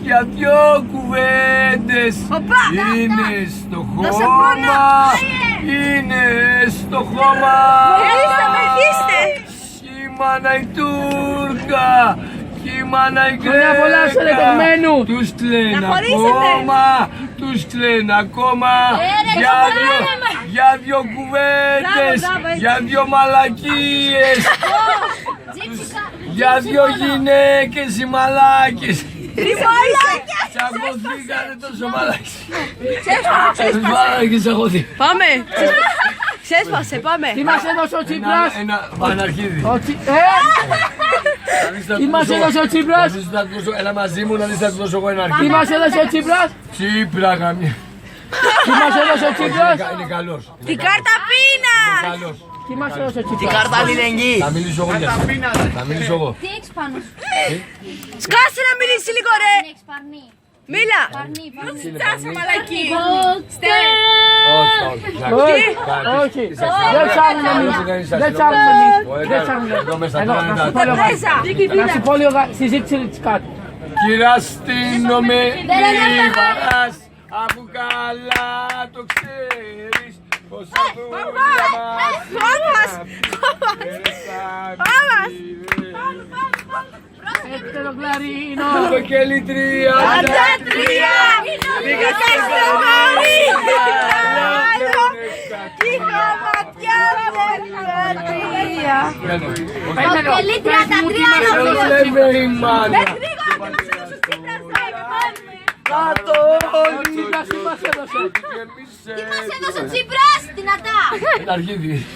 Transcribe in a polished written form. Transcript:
Για δυο κουβέντες. Είναι στο χώμα. Είναι στο χώμα. Χειμώνα η Τούρκα. Χειμώνα η Γκρέκα. Τους κλαίνε ακόμα. Τους κλαίνε ακόμα. Για δυο κουβέντες. Για δυο μαλακίες. Για δυο γυναίκες οι μαλάκες. Τσακωθήκατε τόσο μαλάκες. Μαλάκες τσακωθεί. Πάμε. Ξέσπασε, πάμε. Τι μας έδωσε ο Τσίπρας? Ένα βαναρχίδι. Τι μας έδωσε ο Τσίπρας? Έλα μαζί μου να δεις θα του δώσω εγώ ένα αρχίδι. Τι μας έδωσε ο Τσίπρας? Τσίπρα καμία. Τι μας έδωσε ο Τσίπρας? Είναι καλός. Την κάρτα πείνας. Καλός. Τι μας έδωσε ο Την Τσίπρας? κάρτα αλληλεγγύης. Θα μιλήσω εγώ για σένα. Θα μιλήσω εγώ. Τι έχεις πάνω σου? Σκάσε να μιλήσει λίγο ρε. Τι έχεις παρνί? Μίλα. Παρνί. Τσάσε μαλακή. Όχι. Δεν ψάχνουμε εμείς. Δεν ψάχνουμε εμείς. Δεν ψάχνουμε. Να σου πω λίγο συζήτηση της κάτω. Κυραστήνομαι μη βαράς, αφού καλά το ξέρεις πως αγγούλια μας Έχετε το κλαρίνο. το κελιτρία. Πήγα στο γόρι. Είχα ματιά Το κελί 33 Ποιος λέμε η μάνα. Κάτω όλοι. Τσίπρας τι μας έδωσε? Τι μας έδωσε ο Τσίπρας? Δυνατά. Ένα αρχίδι.